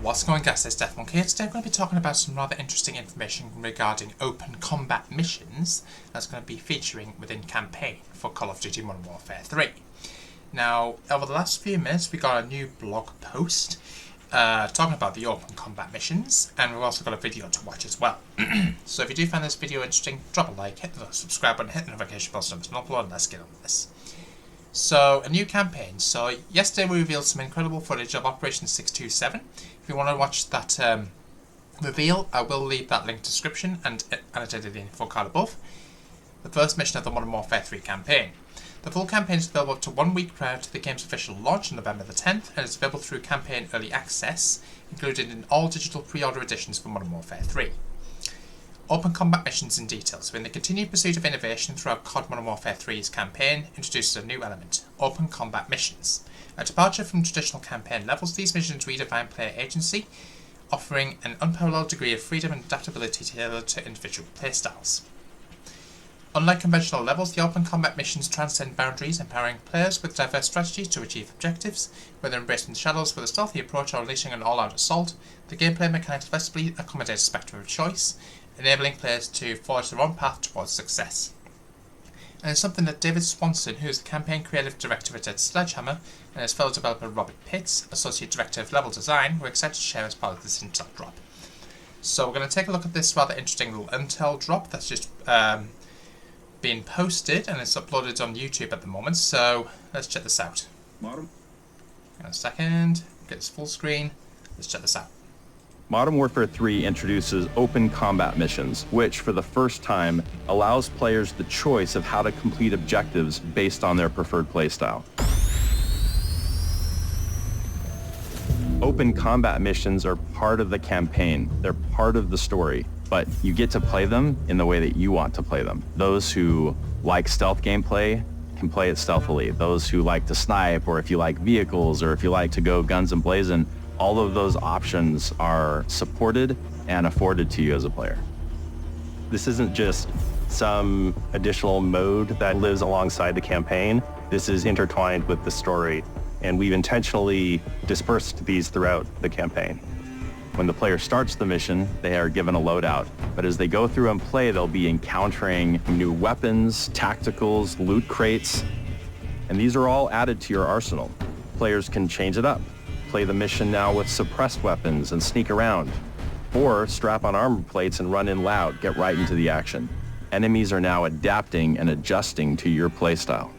What's going on, guys? It's Deathmonk here. Today I'm going to be talking about some rather interesting information regarding open combat missions that's going to be featuring within campaign for Call of Duty Modern Warfare 3. Now, over the last few minutes we got a new blog post talking about the open combat missions, and we've also got a video to watch as well. So if you do find this video interesting, drop a like, hit the subscribe button, hit the notification bell so it's an upload, and let's get on with this. So, a new campaign. So, yesterday we revealed some incredible footage of Operation 627. If you want to watch that reveal, I will leave that link in the description and annotated in the info card above. The first mission of the Modern Warfare 3 campaign. The full campaign is available up to 1 week prior to the game's official launch on November the 10th, and is available through campaign early access, included in all digital pre-order editions for Modern Warfare 3. Open combat missions in detail. So in the continued pursuit of innovation throughout COD Modern Warfare 3's campaign introduces a new element, open combat missions. A departure from traditional campaign levels, these missions redefine player agency, offering an unparalleled degree of freedom and adaptability tailored to individual playstyles. Unlike conventional levels, the open combat missions transcend boundaries, empowering players with diverse strategies to achieve objectives. Whether embracing the shadows with a stealthy approach or unleashing an all-out assault, the gameplay mechanics flexibly accommodate a spectrum of choice, enabling players to forge their own path towards success. And it's something that David Swanson, who is the campaign creative director at Sledgehammer, and his fellow developer Robert Pitts, associate director of level design, were excited to share as part of this intel drop. So we're going to take a look at this rather interesting little intel drop that's just being posted, and it's uploaded on YouTube at the moment, so let's check this out. Bottom. In a second, get this full screen, let's check this out. Modern Warfare 3 introduces open combat missions, which for the first time allows players the choice of how to complete objectives based on their preferred playstyle. Open combat missions are part of the campaign. They're part of the story, but you get to play them in the way that you want to play them. Those who like stealth gameplay can play it stealthily. Those who like to snipe, or if you like vehicles, or if you like to go guns and blazing, all of those options are supported and afforded to you as a player. This isn't just some additional mode that lives alongside the campaign. This is intertwined with the story, and we've intentionally dispersed these throughout the campaign. When the player starts the mission, they are given a loadout, but as they go through and play, they'll be encountering new weapons, tacticals, loot crates, and these are all added to your arsenal. Players can change it up. Play the mission now with suppressed weapons and sneak around, or strap on armor plates and run in loud, get right into the action. Enemies are now adapting and adjusting to your playstyle.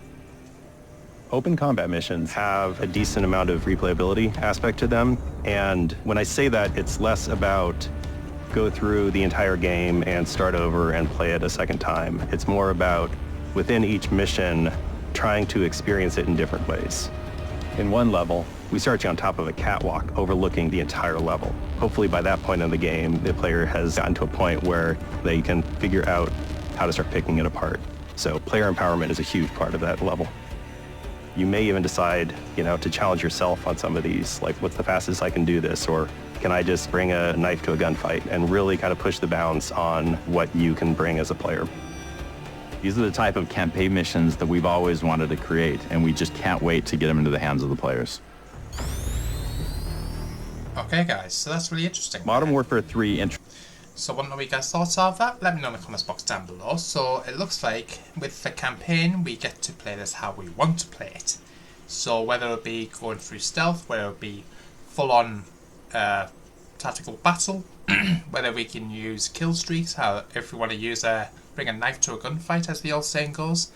Open combat missions have a decent amount of replayability aspect to them, and when I say that, it's less about go through the entire game and start over and play it a second time. It's more about, within each mission, trying to experience it in different ways. In one level, we start you on top of a catwalk overlooking the entire level. Hopefully by that point in the game, the player has gotten to a point where they can figure out how to start picking it apart. So player empowerment is a huge part of that level. You may even decide, to challenge yourself on some of these, like what's the fastest I can do this, or can I just bring a knife to a gunfight, and really kind of push the bounds on what you can bring as a player. These are the type of campaign missions that we've always wanted to create, and we just can't wait to get them into the hands of the players. Okay guys, so that's really interesting. Modern Warfare 3 So what are you guys' thoughts of that? Let me know in the comments box down below. So it looks like with the campaign we get to play this how we want to play it. So whether it be going through stealth, whether it be full on tactical battle, whether we can use kill streaks, how if we want to use bring a knife to a gunfight, as the old saying goes,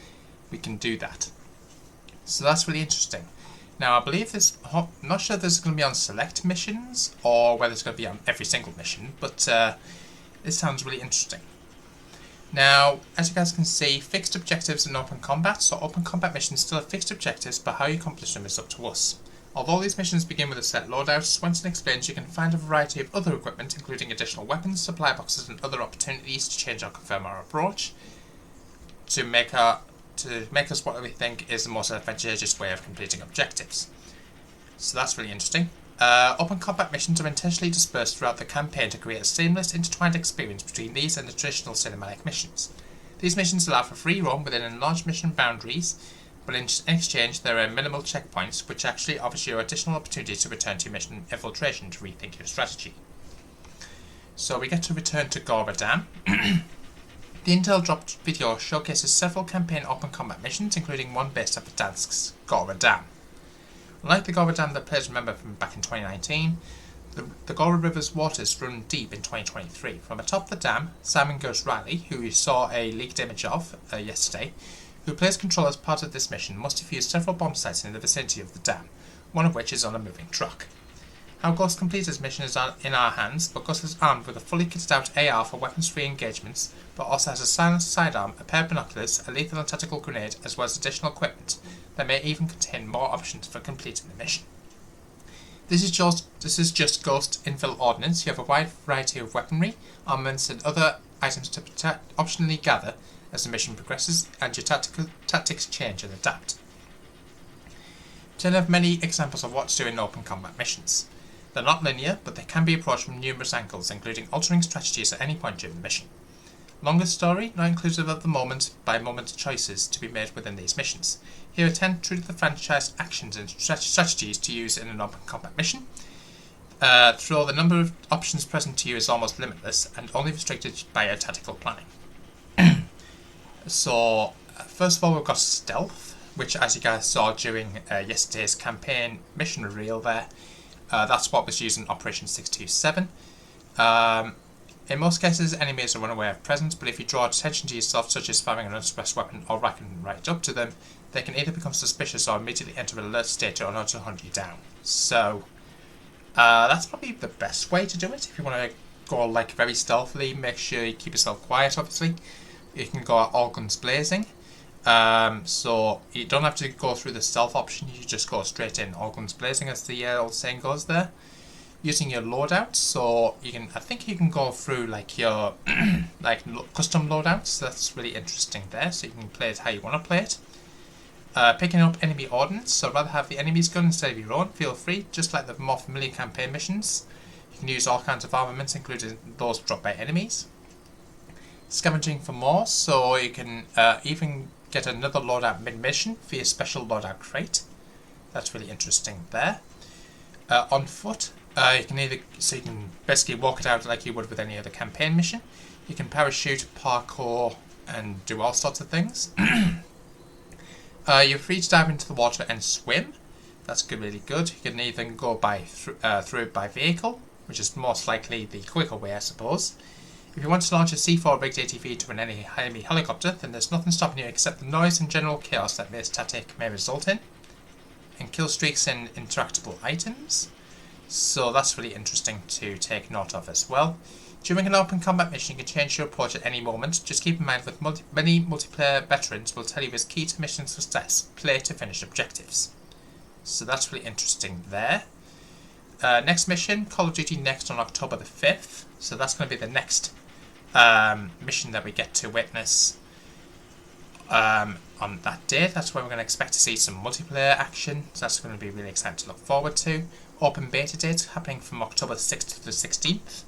we can do that. So that's really interesting. Now I believe this, I'm not sure if this is going to be on select missions or whether it's going to be on every single mission, but this sounds really interesting. Now, as you guys can see, fixed objectives in open combat. So open combat missions still have fixed objectives, but how you accomplish them is up to us. Although these missions begin with a set loadout, Swenson explains you can find a variety of other equipment, including additional weapons, supply boxes, and other opportunities to change or confirm our approach to make us what we think is the most advantageous way of completing objectives. So that's really interesting. Open combat missions are intentionally dispersed throughout the campaign to create a seamless, intertwined experience between these and the traditional cinematic missions. These missions allow for free roam within enlarged mission boundaries, but in exchange there are minimal checkpoints which actually offers you additional opportunity to return to your mission infiltration to rethink your strategy. So we get to return to Gora Dam. The Intel dropped video showcases several campaign open combat missions, including one based at Verdansk's Gora Dam. Unlike the Gora Dam that players remember from back in 2019, the Gora River's waters run deep in 2023. From atop the dam, Simon Ghost Riley, who you saw a leaked image of yesterday, who plays control as part of this mission, must defuse several bomb sites in the vicinity of the dam, one of which is on a moving truck. How Ghost completes his mission is in our hands, but Ghost is armed with a fully kitted out AR for weapons-free engagements, but also has a silenced sidearm, a pair of binoculars, a lethal and tactical grenade, as well as additional equipment that may even contain more options for completing the mission. This is just Ghost infill ordnance. You have a wide variety of weaponry, armaments and other items to optionally gather as the mission progresses and your tactics change and adapt. Then have many examples of what to do in open combat missions. They're not linear, but they can be approached from numerous angles, including altering strategies at any point during the mission. Longer story, not inclusive of the moment-by-moment choices to be made within these missions. Here are 10 true to the franchise actions and strategies to use in an open combat mission. Though the number of options present to you is almost limitless and only restricted by your tactical planning. So, first of all, we've got stealth, which, as you guys saw during yesterday's campaign mission reveal there, that's what was used in Operation 627. In most cases, enemies are unaware of presence, but if you draw attention to yourself, such as firing an unsuppressed weapon or racking right up to them, they can either become suspicious or immediately enter an alert state or to hunt you down. So, that's probably the best way to do it. If you want to go like very stealthily, make sure you keep yourself quiet, obviously. You can go all guns blazing. So, you don't have to go through the stealth option, you just go straight in, all guns blazing, as the old saying goes there. Using your loadouts, so I think you can go through like your custom loadouts. That's really interesting there, so you can play it how you want to play it. Picking up enemy ordnance, so rather have the enemy's gun instead of your own, feel free, just like the more familiar campaign missions. You can use all kinds of armaments, including those dropped by enemies. Scavenging for more, so you can even get another loadout mid-mission for your special loadout crate. That's really interesting there. On foot, you can basically walk it out like you would with any other campaign mission. You can parachute, parkour, and do all sorts of things. You're free to dive into the water and swim. That's really good. You can either go through it by vehicle, which is most likely the quicker way, I suppose. If you want to launch a C4 rigged ATV to an enemy helicopter, then there's nothing stopping you except the noise and general chaos that this tactic may result in. And kill streaks and interactable items. So that's really interesting to take note of as well. During an open combat mission, you can change your approach at any moment. Just keep in mind that many multiplayer veterans will tell you it's key to mission success, play to finish objectives. So that's really interesting there. Next mission, Call of Duty Next on October the 5th. So that's going to be the next mission that we get to witness on that day. That's where we're going to expect to see some multiplayer action. So that's going to be really exciting to look forward to. Open beta date happening from October 6th to the 16th.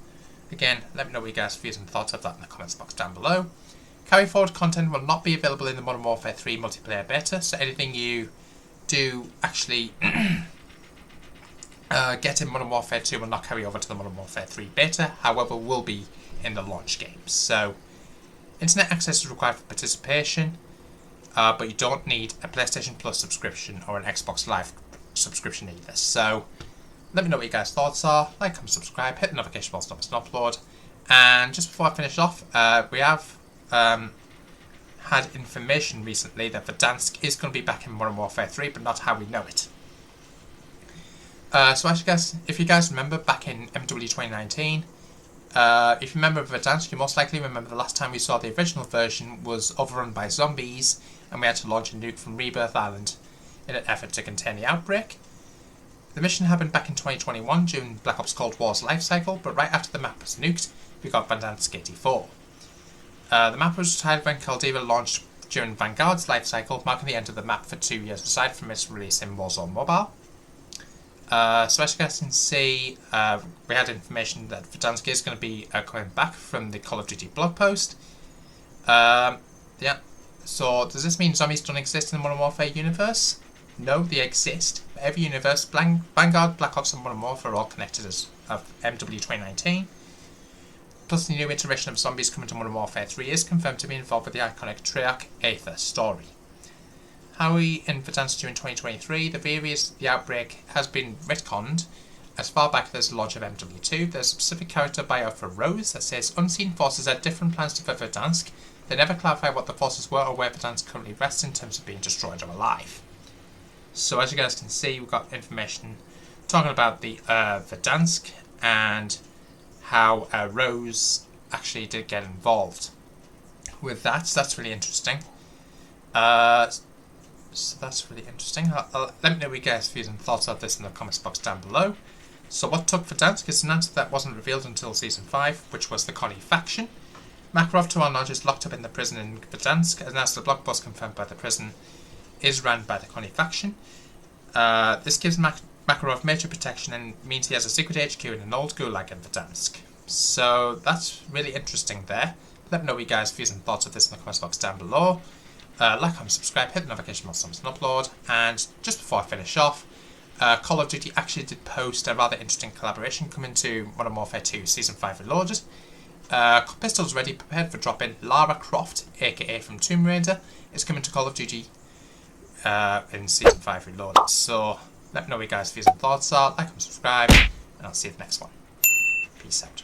Again, let me know what you guys' views and thoughts of that in the comments box down below. Carry forward content will not be available in the Modern Warfare 3 multiplayer beta, so anything you do actually get in Modern Warfare 2 will not carry over to the Modern Warfare 3 beta, however will be in the launch games. So, internet access is required for participation, but you don't need a PlayStation Plus subscription or an Xbox Live subscription either. So, let me know what your guys' thoughts are. Like, comment, subscribe, hit the notification bell to miss an upload. And just before I finish off, we have had information recently that Verdansk is going to be back in Modern Warfare 3, but not how we know it. So actually guys, if you guys remember back in MWII 2019, if you remember Verdansk, you most likely remember the last time we saw the original version was overrun by zombies, and we had to launch a nuke from Rebirth Island in an effort to contain the outbreak. The mission happened back in 2021 during Black Ops Cold War's life cycle, but right after the map was nuked, we got Verdansk 84. The map was retired when Caldera launched during Vanguard's life cycle, marking the end of the map for 2 years aside from its release in Warzone Mobile. So as you guys can see, we had information that Verdansk is going to be coming back from the Call of Duty blog post. Yeah, So does this mean zombies don't exist in the Modern Warfare universe? No, they exist. Every universe, Vanguard, Black Ops and Modern Warfare are all connected as of MW 2019. Plus the new iteration of zombies coming to Modern Warfare 3 is confirmed to be involved with the iconic Treyarch Aether story. Howie in Verdansk during 2023, the theory is the outbreak has been retconned as far back as the launch of MW2. There's a specific character bio for Rose that says unseen forces had different plans for Verdansk. They never clarify what the forces were or where Verdansk currently rests in terms of being destroyed or alive. So as you guys can see, we've got information talking about the Verdansk and how Rose actually did get involved with that. So that's really interesting. So that's really interesting. Let me know what you guys' views and thoughts of this in the comments box down below. So what took Verdansk is an answer that wasn't revealed until Season 5, which was the Connie faction. Makarov, to our knowledge, is locked up in the prison in Verdansk, and as the blog post confirmed by the prison, is run by the Connie faction. This gives Makarov major protection and means he has a secret HQ in an old gulag in Verdansk. So that's really interesting there. Let me know what you guys' views and thoughts of this in the comments box down below. Like, comment, subscribe, hit the notification bell so it's an upload. And just before I finish off, Call of Duty actually did post a rather interesting collaboration coming to Modern Warfare 2 Season 5 Reloaded. Pistols ready, prepared for drop-in. Lara Croft, aka from Tomb Raider, is coming to Call of Duty in Season 5 Reloaded. So let me know what you guys' views and thoughts are. Like and subscribe, and I'll see you in the next one. Peace out.